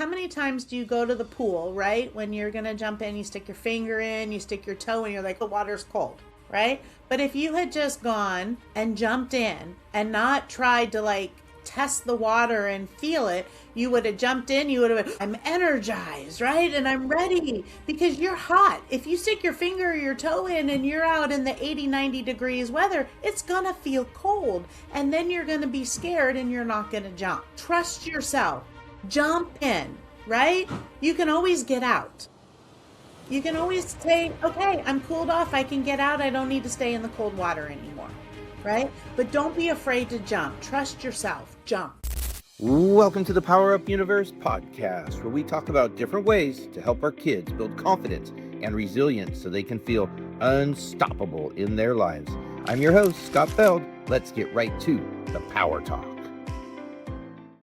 how many times do you go to the pool, right? When you're going to jump in, you stick your finger in, you stick your toe in, you're like, the water's cold, right? But if you had just gone and jumped in and not tried to like test the water and feel it, you would have jumped in, you would have been, I'm energized, right? And I'm ready because you're hot. If you stick your finger or your toe in and you're out in the 80, 90 degrees weather, it's gonna feel cold. And then you're gonna be scared and you're not gonna jump. Trust yourself. Jump in, right? You can always get out. You can always say, okay, I'm cooled off. I can get out. I don't need to stay in the cold water anymore, right? But don't be afraid to jump. Trust yourself. Jump. Welcome to the Power Up Universe podcast, where we talk about different ways to help our kids build confidence and resilience so they can feel unstoppable in their lives. I'm your host, Scott Feld. Let's get right to the Power Talk.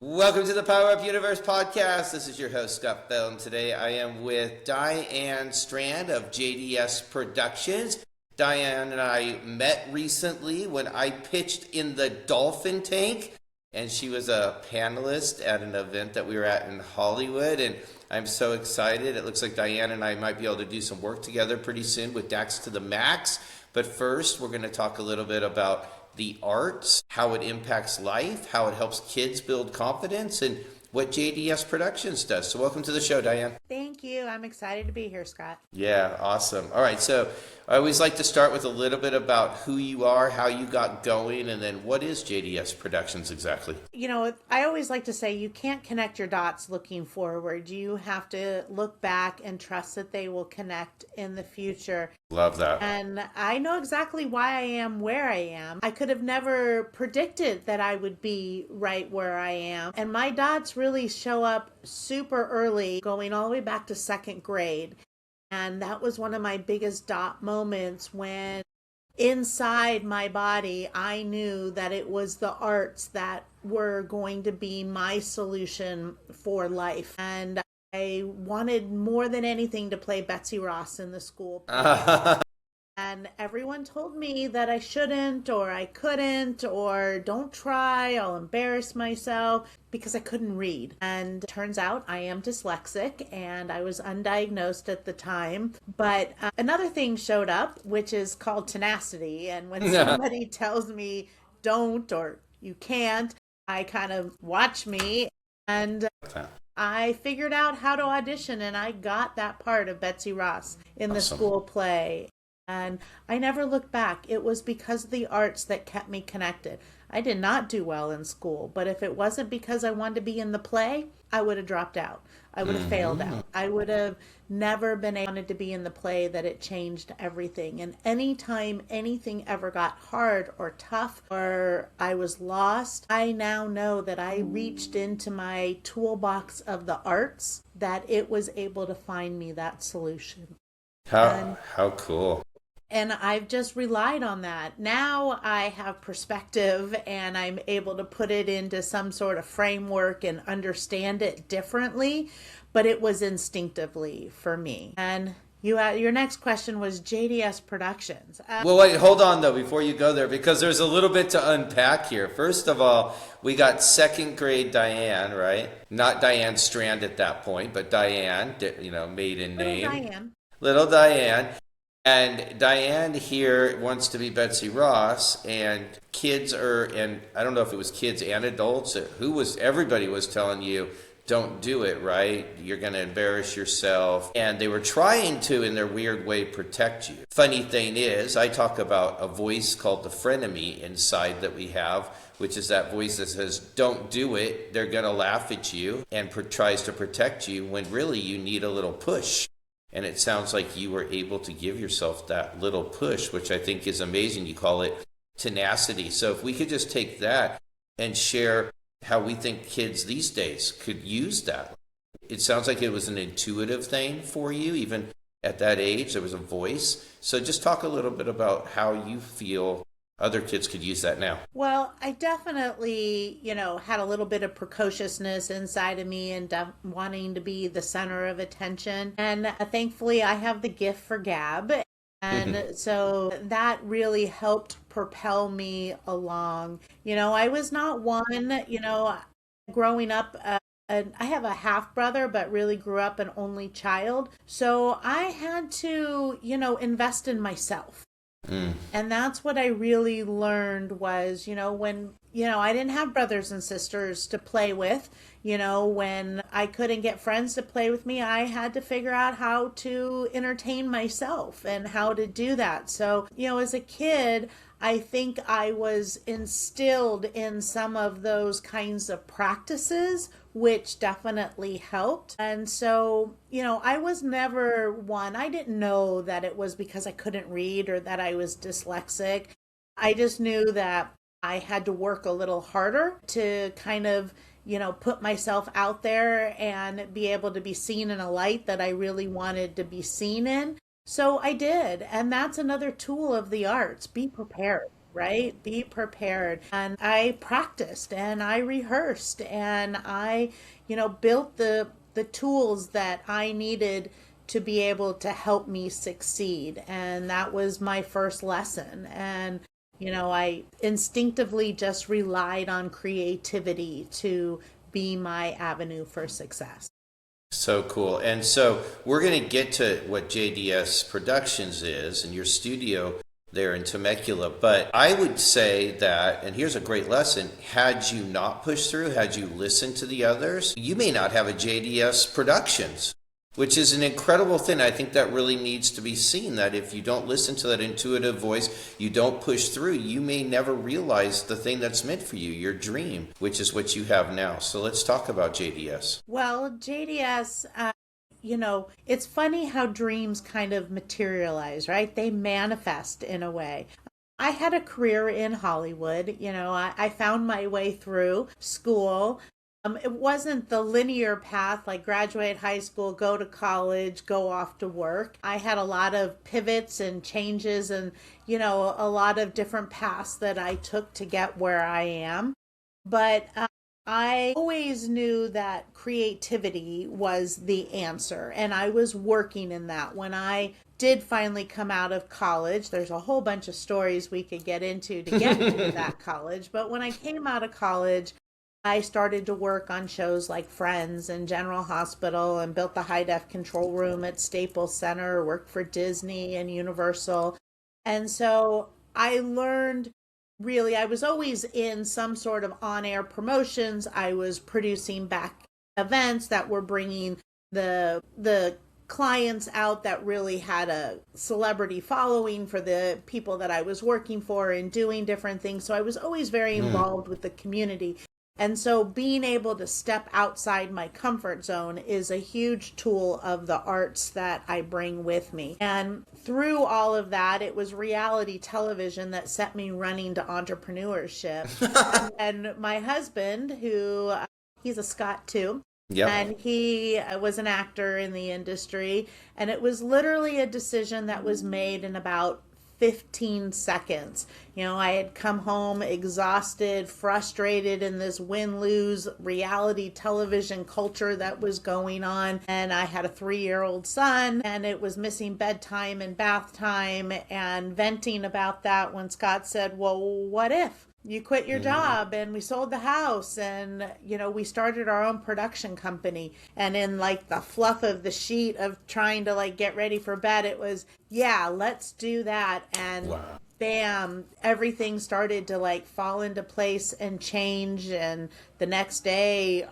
Welcome to the Power Up Universe podcast. This is your host, Scott Feld, and today I am with Diane Strand of JDS Productions. Diane and I met recently when I pitched in the Dolphin Tank, and she was a panelist at an event that we were at in Hollywood, and I'm so excited. It looks like Diane and I might be able to do some work together pretty soon with Dax to the Max. But first, we're going to talk a little bit about the arts, how it impacts life, how it helps kids build confidence, and what JDS Productions does. So welcome to the show, Diane. Thank you. I'm excited to be here, Scott. Yeah, awesome. All right, so I always like to start with a little bit about who you are, how you got going, and then what is JDS Productions exactly? You know, I always like to say you can't connect your dots looking forward. You have to look back and trust that they will connect in the future. Love that. And I know exactly why I am where I am. I could have never predicted that I would be right where I am. And my dots really show up super early, going all the way back to second grade. And that was one of my biggest dot moments when inside my body, I knew that it was the arts that were going to be my solution for life. And I wanted more than anything to play Betsy Ross in the school play. And everyone told me that I shouldn't, or I couldn't, or don't try, I'll embarrass myself, because I couldn't read. And it turns out I am dyslexic, and I was undiagnosed at the time. But another thing showed up, which is called tenacity. And when somebody tells me don't or you can't, I kind of watch me, and I figured out how to audition, and I got that part of Betsy Ross in the school play. And I never looked back. It was because of the arts that kept me connected. I did not do well in school, but if it wasn't because I wanted to be in the play, I would have dropped out. I would have failed out. I would have never been able to be in the play, that it changed everything. And anytime anything ever got hard or tough or I was lost, I now know that I reached into my toolbox of the arts, that it was able to find me that solution. How cool. And I've just relied on that. Now I have perspective and I'm able to put it into some sort of framework and understand it differently, but it was instinctively for me. And your next question was JDS Productions. Well, wait, hold on though, before you go there, because there's a little bit to unpack here. First of all, we got second grade Diane, right? Not Diane Strand at that point, but Diane, maiden name. Little Diane. And Diane here wants to be Betsy Ross, and and I don't know if it was kids and adults, everybody was telling you, don't do it, right? You're going to embarrass yourself. And they were trying to, in their weird way, protect you. Funny thing is, I talk about a voice called the frenemy inside that we have, which is that voice that says, don't do it. They're going to laugh at you, and tries to protect you when really you need a little push. And it sounds like you were able to give yourself that little push, which I think is amazing. You call it tenacity. So if we could just take that and share how we think kids these days could use that. It sounds like it was an intuitive thing for you, even at that age. There was a voice. So just talk a little bit about how you feel other kids could use that now. Well, I definitely, had a little bit of precociousness inside of me and wanting to be the center of attention. And thankfully, I have the gift for gab. And so that really helped propel me along. I was not one, growing up I have a half brother, but really grew up an only child. So I had to, invest in myself. And that's what I really learned was, when, I didn't have brothers and sisters to play with, when I couldn't get friends to play with me, I had to figure out how to entertain myself and how to do that. So, as a kid, I think I was instilled in some of those kinds of practices, which definitely helped. And so, I was never one, I didn't know that it was because I couldn't read or that I was dyslexic. I just knew that I had to work a little harder to kind of, put myself out there and be able to be seen in a light that I really wanted to be seen in. So I did. And that's another tool of the arts. Be prepared, right? Be prepared. And I practiced and I rehearsed and I, built the tools that I needed to be able to help me succeed. And that was my first lesson. And I instinctively just relied on creativity to be my avenue for success. So cool. And so we're going to get to what JDS Productions is and your studio there in Temecula. But I would say that, and here's a great lesson, had you not pushed through, had you listened to the others, you may not have a JDS Productions, which is an incredible thing. I think that really needs to be seen, that if you don't listen to that intuitive voice, you don't push through, you may never realize the thing that's meant for you, your dream, which is what you have now. So let's talk about JDS. Well, JDS, it's funny how dreams kind of materialize, right? They manifest in a way. I had a career in Hollywood. I found my way through school. It wasn't the linear path like graduate high school, go to college, go off to work. I had a lot of pivots and changes and, a lot of different paths that I took to get where I am. But I always knew that creativity was the answer, and I was working in that. When I did finally come out of college, there's a whole bunch of stories we could get into to get into that college, but when I came out of college, I started to work on shows like Friends and General Hospital and built the high-def control room at Staples Center, worked for Disney and Universal. And so I learned, really, I was always in some sort of on-air promotions. I was producing back events that were bringing the clients out that really had a celebrity following for the people that I was working for and doing different things. So I was always very involved with the community. And so being able to step outside my comfort zone is a huge tool of the arts that I bring with me. And through all of that, it was reality television that set me running to entrepreneurship. And my husband, who he's a Scott too. Yep. And he was an actor in the industry. And it was literally a decision that was made in about 15 seconds. I had come home exhausted, frustrated in this win-lose reality television culture that was going on. And I had a 3-year-old son, and it was missing bedtime and bath time, and venting about that when Scott said, well, what if you quit your job? And we sold the house and, we started our own production company. And in like the fluff of the sheet of trying to like get ready for bed, it was, yeah, let's do that. And wow. Bam, everything started to like fall into place and change. And the next day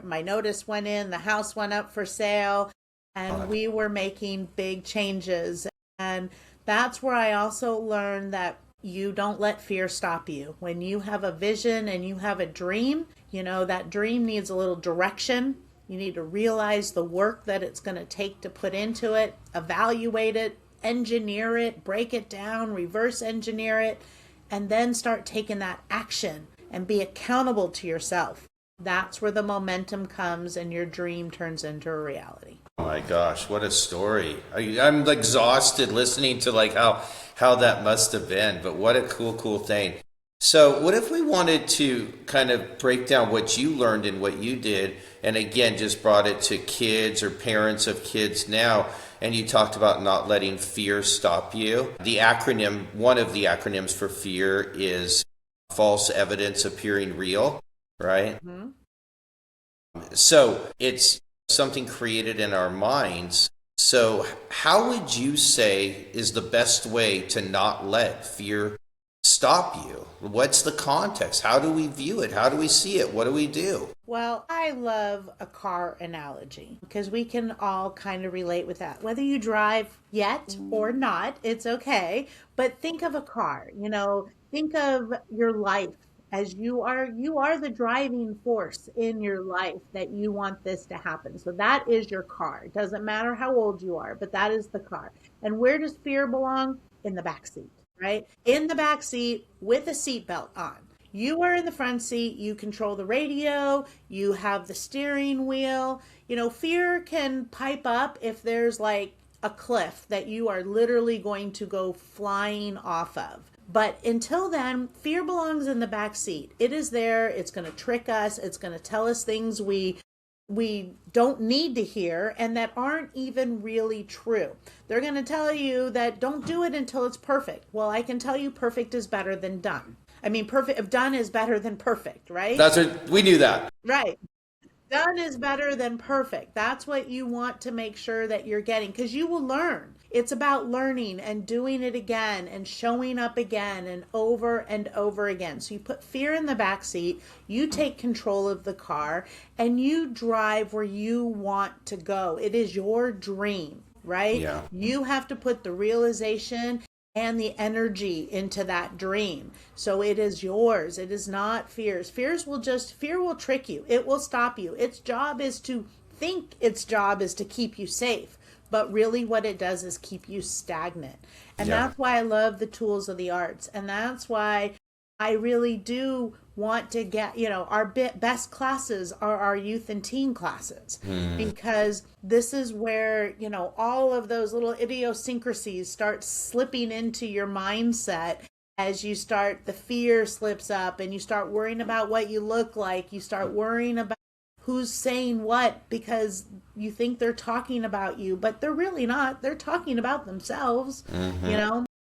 my notice went in, the house went up for sale, and we were making big changes. And that's where I also learned that you don't let fear stop you. When you have a vision and you have a dream, that dream needs a little direction. You need to realize the work that it's going to take to put into it, evaluate it, engineer it, break it down, reverse engineer it, and then start taking that action and be accountable to yourself. That's where the momentum comes and your dream turns into a reality. Oh my gosh, what a story. I'm exhausted listening to like how that must have been, but what a cool thing. So what if we wanted to kind of break down what you learned and what you did, and again, just brought it to kids or parents of kids now, and you talked about not letting fear stop you. The acronym, one of the acronyms for fear is false evidence appearing real, right? Mm-hmm. So it's something created in our minds. So how would you say is the best way to not let fear stop you? What's the context? How do we view it? How do we see it? What do we do? Well, I love a car analogy because we can all kind of relate with that. Whether you drive yet or not, it's okay. But think of a car, think of your life as you are the driving force in your life that you want this to happen. So that is your car. It doesn't matter how old you are, but that is the car. And where does fear belong? In the back seat, right? In the back seat with a seatbelt on. You are in the front seat, you control the radio, you have the steering wheel. Fear can pipe up if there's like a cliff that you are literally going to go flying off of. But until then, fear belongs in the back seat. It is there. It's going to trick us. It's going to tell us things we don't need to hear and that aren't even really true. They're going to tell you that don't do it until it's perfect. Well, I can tell you perfect is better than done. I mean, perfect, done is better than perfect, right? That's what we knew that. Right. Done is better than perfect. That's what you want to make sure that you're getting because you will learn. It's about learning and doing it again and showing up again and over again. So you put fear in the back seat, you take control of the car, and you drive where you want to go. It is your dream, right? Yeah. You have to put the realization and the energy into that dream. So it is yours. It is not fear's. Fear will trick you. It will stop you. Its job is to keep you safe. But really what it does is keep you stagnant. And that's why I love the tools of the arts. And that's why I really do want to get, our best classes are our youth and teen classes, because this is where, all of those little idiosyncrasies start slipping into your mindset as the fear slips up and you start worrying about what you look like. You start worrying about who's saying what because you think they're talking about you, but they're really not. They're talking about themselves,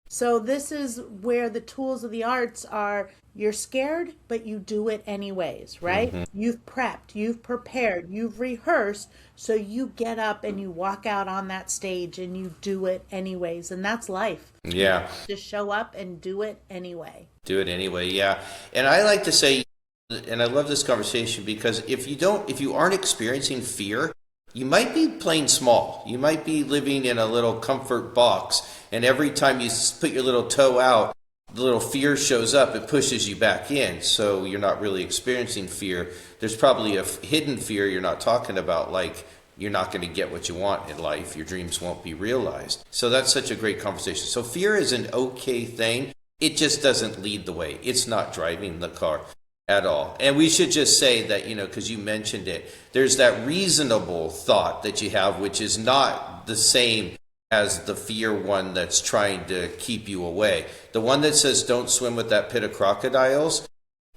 So this is where the tools of the arts are. You're scared, but you do it anyways, right? You've prepped, you've prepared, you've rehearsed, so you get up and you walk out on that stage and you do it anyways. And that's life. Yeah. Just show up and do it anyway. Do it anyway, yeah. And I like to say, and I love this conversation because if you aren't experiencing fear, you might be playing small. You might be living in a little comfort box, and every time you put your little toe out, the little fear shows up, it pushes you back in. So you're not really experiencing fear. There's probably a hidden fear you're not talking about, like you're not going to get what you want in life. Your dreams won't be realized. So that's such a great conversation. So fear is an okay thing. It just doesn't lead the way. It's not driving the car at all. And we should just say that, because you mentioned it, there's that reasonable thought that you have, which is not the same as the fear one that's trying to keep you away. The one that says don't swim with that pit of crocodiles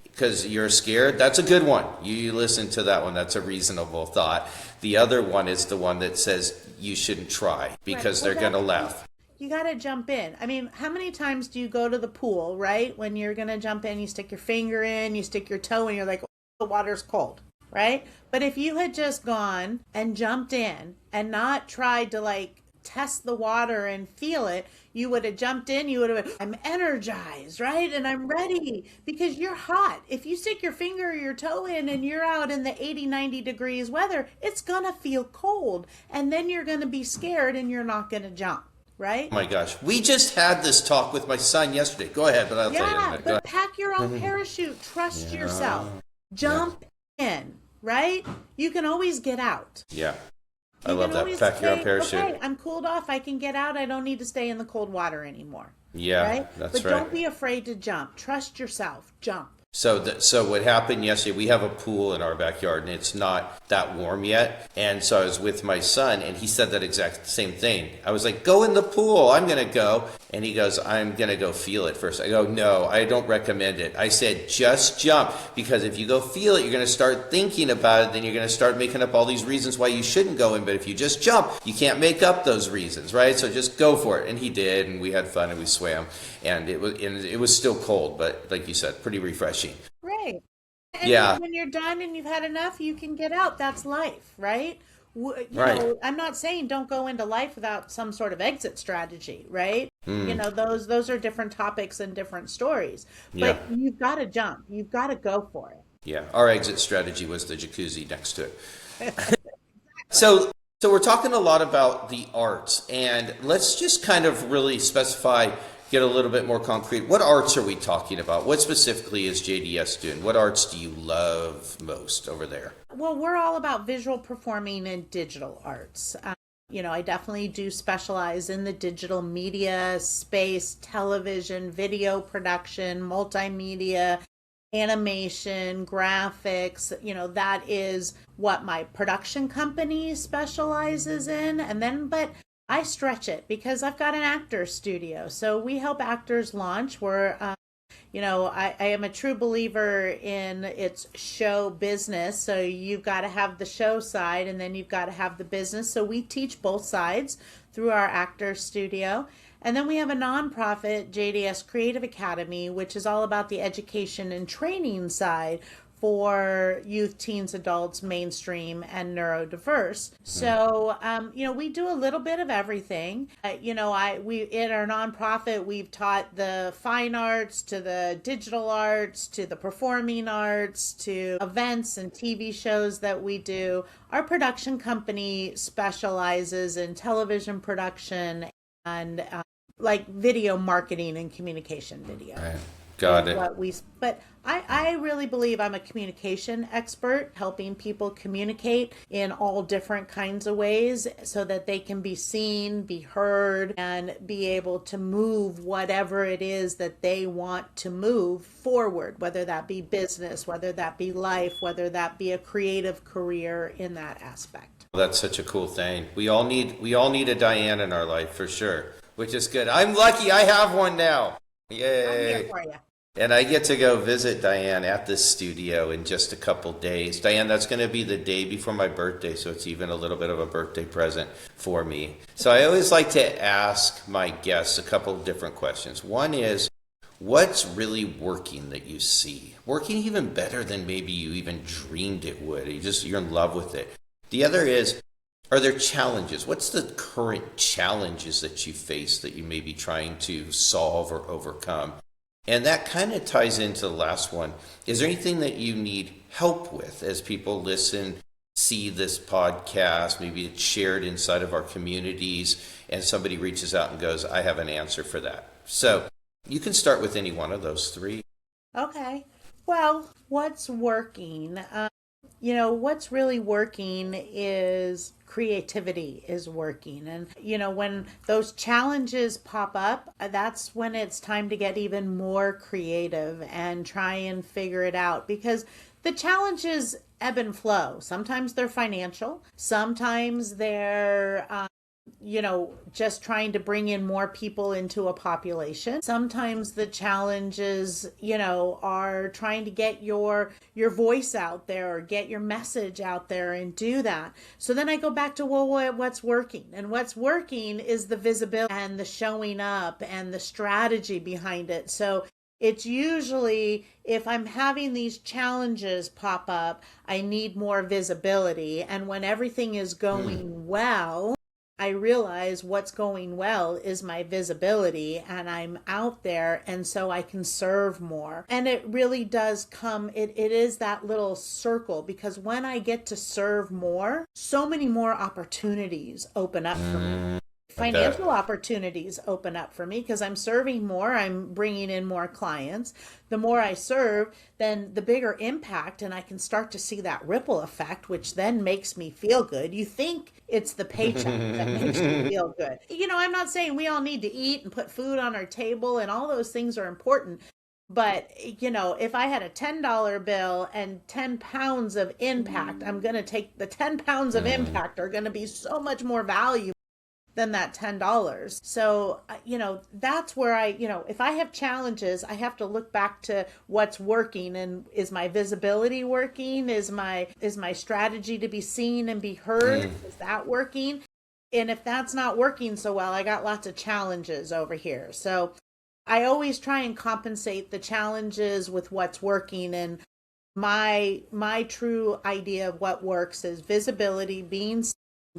because you're scared, that's a good one. You listen to that one. That's a reasonable thought. The other one is the one that says you shouldn't try because they're going to laugh. You got to jump in. I mean, how many times do you go to the pool, right? When you're going to jump in, you stick your finger in, you stick your toe in, you're like, oh, the water's cold, right? But if you had just gone and jumped in and not tried to test the water and feel it, you would have jumped in, you would have been, I'm energized, right? And I'm ready because you're hot. If you stick your finger or your toe in and you're out in the 80, 90 degrees weather, it's going to feel cold. And then you're going to be scared and you're not going to jump. Right? Oh my gosh. We just had this talk with my son yesterday. Go ahead, but I'll tell you in a minute. But pack your own parachute. Trust yourself. Jump in, right? You can always get out. Yeah. I love that. Pack your own parachute. Okay, I'm cooled off. I can get out. I don't need to stay in the cold water anymore. Yeah, right? That's but right. But don't be afraid to jump. Trust yourself. Jump. So what happened yesterday, we have a pool in our backyard and it's not that warm yet. And so I was with my son and he said that exact same thing. I was like, go in the pool. I'm going to go. And he goes, I'm going to go feel it first. I go, no, I don't recommend it. I said, just jump, because if you go feel it, you're going to start thinking about it. Then you're going to start making up all these reasons why you shouldn't go in. But if you just jump, you can't make up those reasons, right? So just go for it. And he did. And we had fun and we swam. And it was still cold, but like you said, pretty refreshing. Right. And Yeah, when you're done and you've had enough, you can get out. That's life, right? right. I'm not saying don't go into life without some sort of exit strategy, right? Mm, Those are different topics and different stories. yeah, But you've got to jump. You've got to go for yeah. Our exit strategy was the jacuzzi next to it. it. So, so we're talking a lot about the arts, and let's just kind of really specify, get a little bit more concrete. What arts are we talking about? What specifically is JDS doing? What arts do you love most over there? Well, we're all about visual performing and digital arts. I definitely do specialize in the digital media space, television, video production, multimedia, animation, graphics. That is what my production company specializes in. But I stretch it because I've got an actor studio. So we help actors launch. I am a true believer in its show business. So you've got to have the show side and then you've got to have the business. So we teach both sides through our actor studio. And then we have a nonprofit, JDS Creative Academy, which is all about the education and training side for youth, teens, adults, mainstream, and neurodiverse. So, we do a little bit of everything. We in our nonprofit, we've taught the fine arts to the digital arts to the performing arts to events and TV shows that we do. Our production company specializes in television production and like video marketing and communication video. Right. Got it. But I really believe I'm a communication expert, helping people communicate in all different kinds of ways so that they can be seen, be heard, and be able to move whatever it is that they want to move forward, whether that be business, whether that be life, whether that be a creative career in that aspect. That's such a cool thing. We all need a Diane in our life for sure, which is good. I'm lucky I have one now. I'm here Yay. for you. And I get to go visit Diane at the studio in just a couple days. Diane, that's going to be the day before my birthday, so it's even a little bit of a birthday present for me. So I always like to ask my guests a couple of different questions. One is, what's really working that you see? Working even better than maybe you even dreamed it would. You're in love with it. The other is, are there challenges? What's the current challenges that you face that you may be trying to solve or overcome? And that kind of ties into the last one. Is there anything that you need help with as people listen, see this podcast, maybe it's shared inside of our communities, and somebody reaches out and goes, I have an answer for that. So you can start with any one of those three. Okay. Well, what's working? What's really working is creativity is working. And, when those challenges pop up, that's when it's time to get even more creative and try and figure it out because the challenges ebb and flow. Sometimes they're financial, sometimes they're just trying to bring in more people into a population. Sometimes the challenges, are trying to get your voice out there or get your message out there and do that. So then I go back to, what's working? And what's working is the visibility and the showing up and the strategy behind it. So it's usually if I'm having these challenges pop up, I need more visibility. And when everything is going well, I realize what's going well is my visibility and I'm out there and so I can serve more. And it really does come, it is that little circle because when I get to serve more, so many more opportunities open up for me. Financial opportunities open up for me because I'm serving more, I'm bringing in more clients. The more I serve, then the bigger impact, and I can start to see that ripple effect, which then makes me feel good. You think it's the paycheck that makes you feel good. I'm not saying we all need to eat and put food on our table, and all those things are important. But, if I had a $10 bill and 10 pounds of impact, I'm going to take the 10 pounds of impact are going to be so much more valuable than that $10. So, that's where if I have challenges, I have to look back to what's working and is my visibility working? Is my strategy to be seen and be heard? Is that working? And if that's not working so well, I got lots of challenges over here. So I always try and compensate the challenges with what's working. And My true idea of what works is visibility,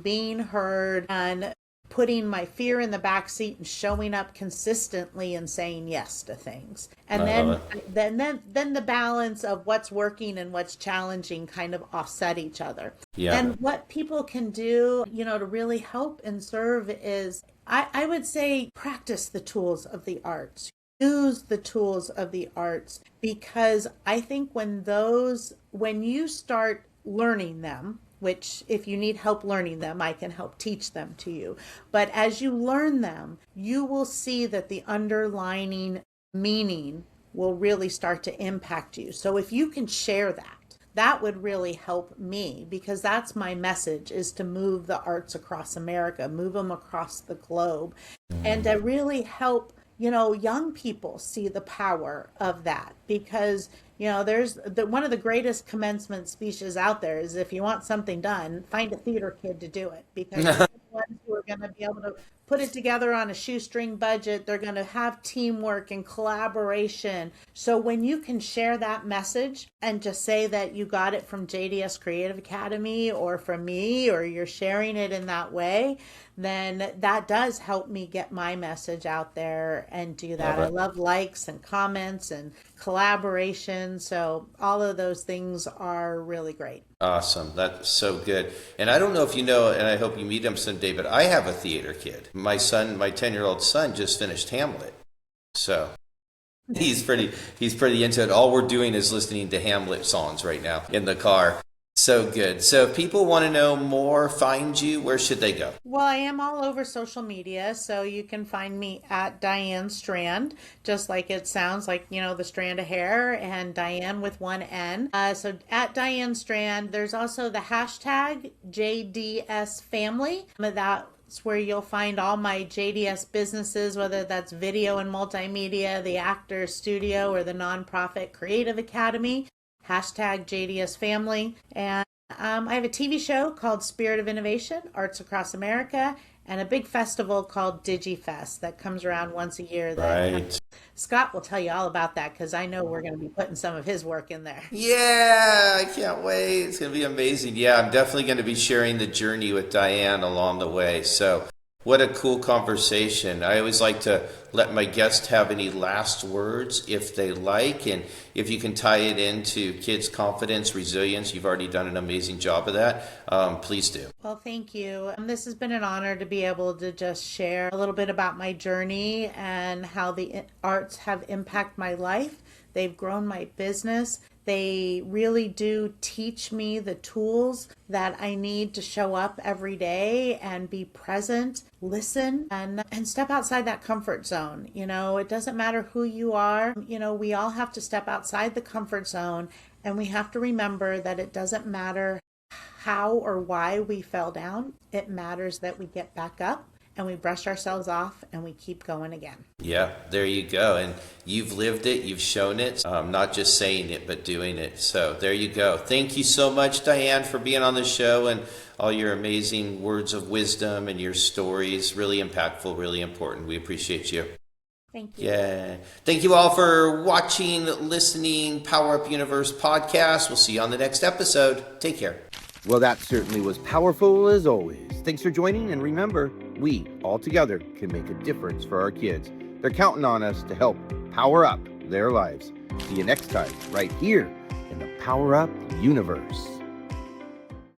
being heard, and putting my fear in the back seat and showing up consistently and saying yes to things. And I love then the balance of what's working and what's challenging kind of offset each other. Yeah. And what people can do, to really help and serve is, I would say, practice the tools of the arts. Use the tools of the arts, because I think when you start learning them, which if you need help learning them, I can help teach them to you. But as you learn them, you will see that the underlining meaning will really start to impact you. So if you can share that, that would really help me, because that's my message, is to move the arts across America, move them across the globe, and to really help young people see the power of that. Because there's one of the greatest commencement speeches out there is, if you want something done, find a theater kid to do it, because they're the ones who are going to be able to put it together on a shoestring budget. They're going to have teamwork and collaboration. So when you can share that message and just say that you got it from JDS Creative Academy or from me, or you're sharing it in that way, then that does help me get my message out there and do that. I love likes and comments and collaboration. So all of those things are really great. Awesome. That's so good. And I don't know if you know, and I hope you meet him someday, but I have a theater kid. My 10-year-old son just finished Hamlet. So he's pretty into it. All we're doing is listening to Hamlet songs right now in the car. So good. So if people want to know more, find you, where should they go? Well, I am all over social media, so you can find me at Diane Strand, just like it sounds, like, the strand of hair, and Diane with one N. So at Diane Strand. There's also the hashtag JDS Family. That's where you'll find all my JDS businesses, whether that's video and multimedia, the Actor Studio, or the nonprofit Creative Academy. Hashtag JDS Family. And I have a TV show called Spirit of Innovation, Arts Across America, and a big festival called DigiFest that comes around once a year. Right. Scott will tell you all about that, because I know we're going to be putting some of his work in there. Yeah, I can't wait. It's going to be amazing. Yeah, I'm definitely going to be sharing the journey with Diane along the way. So what a cool conversation. I always like to let my guests have any last words if they like, and if you can tie it into kids' confidence, resilience. You've already done an amazing job of that. Please do. Well, thank you. This has been an honor to be able to just share a little bit about my journey and how the arts have impacted my life. They've grown my business. They really do teach me the tools that I need to show up every day and be present, listen, and step outside that comfort zone. It doesn't matter who you are. We all have to step outside the comfort zone, and we have to remember that it doesn't matter how or why we fell down. It matters that we get back up and we brush ourselves off and we keep going again. Yeah, there you go. And you've lived it, you've shown it, not just saying it, but doing it. So there you go. Thank you so much, Diane, for being on the show and all your amazing words of wisdom and your stories. Really impactful, really important. We appreciate you. Thank you. Yeah. Thank you all for watching, listening, Power Up Universe podcast. We'll see you on the next episode. Take care. Well, that certainly was powerful as always. Thanks for joining, and remember, we all together can make a difference for our kids. They're counting on us to help power up their lives. See you next time, right here in the Power Up Universe.